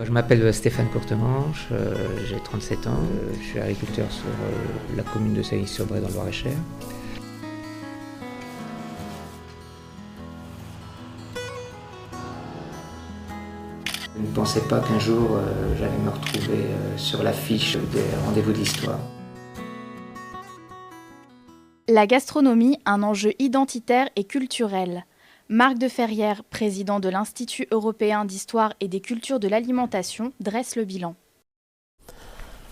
Je m'appelle Stéphane Courtemanche, j'ai 37 ans, je suis agriculteur sur la commune de Sailly-sur-Bray dans le Loir-et-Cher. Je ne pensais pas qu'un jour j'allais me retrouver sur l'affiche des rendez-vous de l'histoire. La gastronomie, un enjeu identitaire et culturel. Marc de Ferrière, président de l'Institut européen d'histoire et des cultures de l'alimentation, dresse le bilan.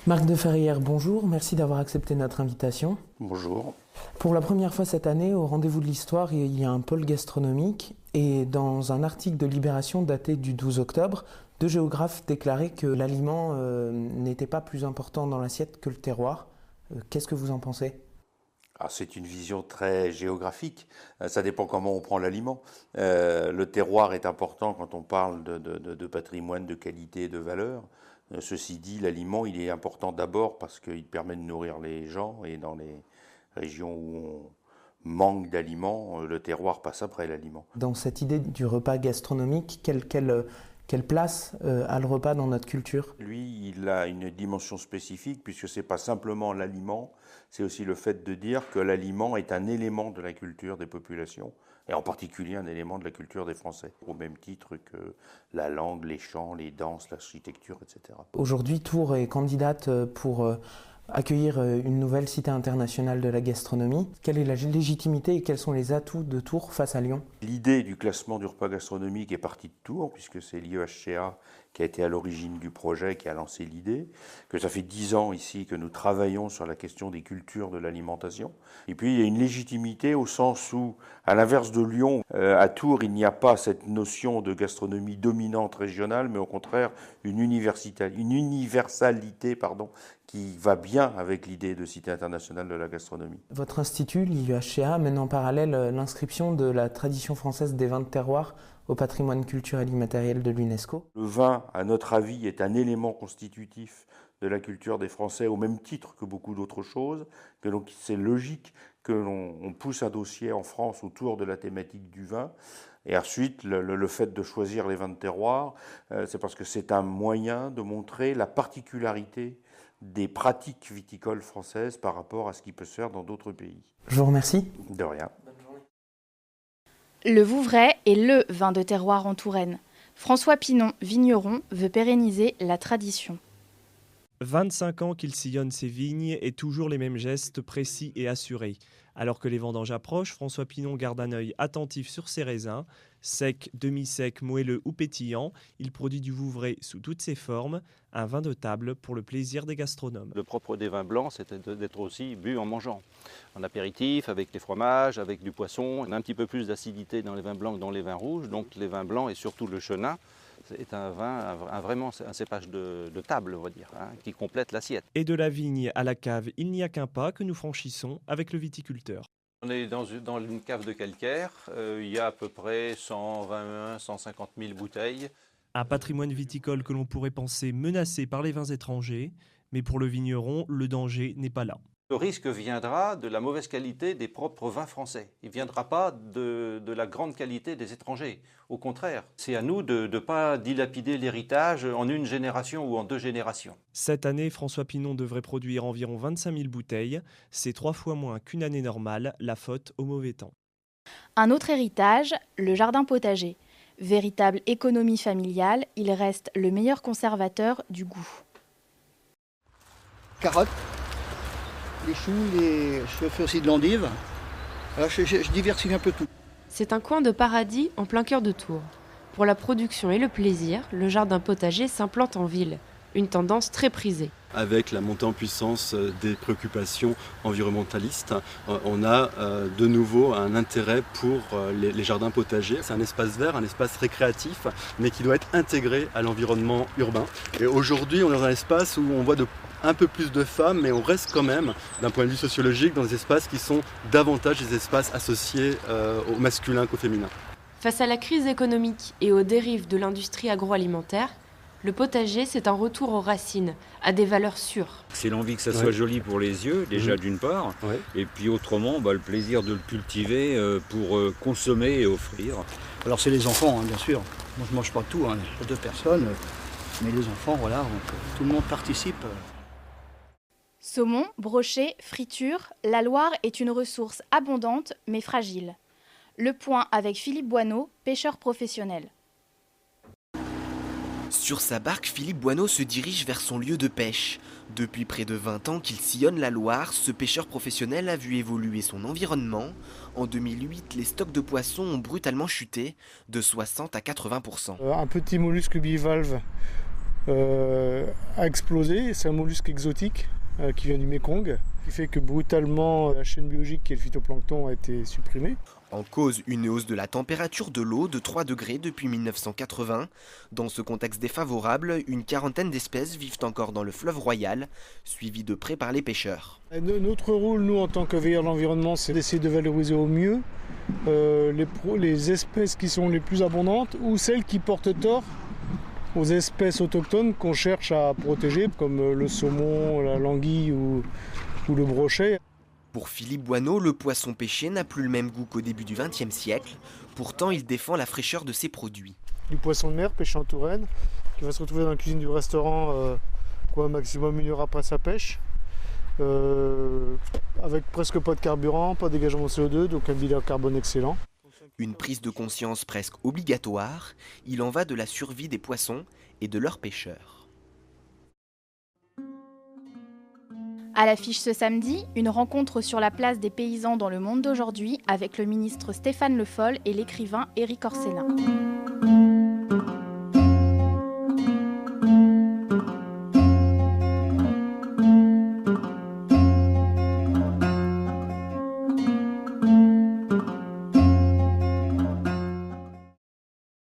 Marc de Ferrière, bonjour, merci d'avoir accepté notre invitation. Bonjour. Pour la première fois cette année, au rendez-vous de l'histoire, il y a un pôle gastronomique et dans un article de Libération daté du 12 octobre, deux géographes déclaraient que l'aliment n'était pas plus important dans l'assiette que le terroir. Qu'est-ce que vous en pensez ? C'est une vision très géographique, ça dépend comment on prend l'aliment. Le terroir est important quand on parle de patrimoine, de qualité, de valeur. Ceci dit, l'aliment, il est important d'abord parce qu'il permet de nourrir les gens, et dans les régions où on manque d'aliments, le terroir passe après l'aliment. Dans cette idée du repas gastronomique, quelle place a le repas dans notre culture ? Lui, il a une dimension spécifique puisque ce n'est pas simplement l'aliment, c'est aussi le fait de dire que l'aliment est un élément de la culture des populations, et en particulier un élément de la culture des Français, au même titre que la langue, les chants, les danses, l'architecture, etc. Aujourd'hui, Tours est candidate pour accueillir une nouvelle cité internationale de la gastronomie. Quelle est la légitimité et quels sont les atouts de Tours face à Lyon ? L'idée du classement du repas gastronomique est partie de Tours, puisque c'est l'IEHCA qui a été à l'origine du projet, qui a lancé l'idée, que ça fait 10 ans ici que nous travaillons sur la question des cultures de l'alimentation. Et puis il y a une légitimité au sens où, à l'inverse de Lyon, à Tours, il n'y a pas cette notion de gastronomie dominante régionale, mais au contraire une universalité qui va bien avec l'idée de Cité internationale de la gastronomie. Votre institut, l'IEHCA, mène en parallèle l'inscription de la tradition française des vins de terroir au patrimoine culturel immatériel de l'UNESCO. Le vin, à notre avis, est un élément constitutif de la culture des Français, au même titre que beaucoup d'autres choses, que donc c'est logique que l'on pousse un dossier en France autour de la thématique du vin. Et ensuite, le fait de choisir les vins de terroir, c'est parce que c'est un moyen de montrer la particularité des pratiques viticoles françaises par rapport à ce qui peut se faire dans d'autres pays. Je vous remercie. De rien. Le Vouvray est le vin de terroir en Touraine. François Pinon, vigneron, veut pérenniser la tradition. 25 ans qu'il sillonne ses vignes et toujours les mêmes gestes précis et assurés. Alors que les vendanges approchent, François Pinon garde un œil attentif sur ses raisins. Sec, demi-sec, moelleux ou pétillant, il produit du Vouvray sous toutes ses formes, un vin de table pour le plaisir des gastronomes. Le propre des vins blancs, c'était d'être aussi bu en mangeant. En apéritif, avec les fromages, avec du poisson. On a un petit peu plus d'acidité dans les vins blancs que dans les vins rouges. Donc les vins blancs et surtout le chenin, c'est un vin, vraiment un cépage de table, on va dire, qui complète l'assiette. Et de la vigne à la cave, il n'y a qu'un pas que nous franchissons avec le viticulteur. On est dans une cave de calcaire, il y a à peu près 150 000 bouteilles. Un patrimoine viticole que l'on pourrait penser menacé par les vins étrangers, mais pour le vigneron, le danger n'est pas là. Le risque viendra de la mauvaise qualité des propres vins français. Il ne viendra pas de la grande qualité des étrangers. Au contraire, c'est à nous de ne pas dilapider l'héritage en une génération ou en 2 générations. Cette année, François Pinon devrait produire environ 25 000 bouteilles. C'est 3 fois moins qu'une année normale, la faute au mauvais temps. Un autre héritage, le jardin potager. Véritable économie familiale, il reste le meilleur conservateur du goût. Carottes, les choux, je fais aussi de l'endive. Alors je diversifie un peu tout. C'est un coin de paradis en plein cœur de Tours. Pour la production et le plaisir, le jardin potager s'implante en ville, une tendance très prisée. Avec la montée en puissance des préoccupations environnementalistes, on a de nouveau un intérêt pour les jardins potagers. C'est un espace vert, un espace récréatif, mais qui doit être intégré à l'environnement urbain. Et aujourd'hui, on est dans un espace où on voit un peu plus de femmes, mais on reste quand même, d'un point de vue sociologique, dans des espaces qui sont davantage des espaces associés au masculin qu'au féminin. Face à la crise économique et aux dérives de l'industrie agroalimentaire, le potager, c'est un retour aux racines, à des valeurs sûres. C'est l'envie que ça soit joli pour les yeux, déjà d'une part, et puis autrement, le plaisir de le cultiver pour consommer et offrir. Alors c'est les enfants, bien sûr. Moi je mange pas tout, pour 2 personnes. Mais les enfants, voilà, donc, tout le monde participe. Saumon, brochet, friture, la Loire est une ressource abondante mais fragile. Le point avec Philippe Boineau, pêcheur professionnel. Sur sa barque, Philippe Boineau se dirige vers son lieu de pêche. Depuis près de 20 ans qu'il sillonne la Loire, ce pêcheur professionnel a vu évoluer son environnement. En 2008, les stocks de poissons ont brutalement chuté de 60 à 80%. Un petit mollusque bivalve a explosé. C'est un mollusque exotique qui vient du Mékong, qui fait que brutalement la chaîne biologique qui est le phytoplancton a été supprimée. En cause, une hausse de la température de l'eau de 3 degrés depuis 1980. Dans ce contexte défavorable, une quarantaine d'espèces vivent encore dans le fleuve Royal, suivies de près par les pêcheurs. Notre rôle, nous, en tant que veilleurs de l'environnement, c'est d'essayer de valoriser au mieux les espèces qui sont les plus abondantes ou celles qui portent tort aux espèces autochtones qu'on cherche à protéger, comme le saumon, la languille ou le brochet. Pour Philippe Boineau, le poisson pêché n'a plus le même goût qu'au début du XXe siècle. Pourtant, il défend la fraîcheur de ses produits. Du poisson de mer pêché en Touraine, qui va se retrouver dans la cuisine du restaurant maximum 1 heure après sa pêche, avec presque pas de carburant, pas de dégagement de CO2, donc un bilan carbone excellent. Une prise de conscience presque obligatoire, il en va de la survie des poissons et de leurs pêcheurs. À l'affiche ce samedi, une rencontre sur la place des paysans dans le monde d'aujourd'hui avec le ministre Stéphane Le Foll et l'écrivain Éric Orsenna.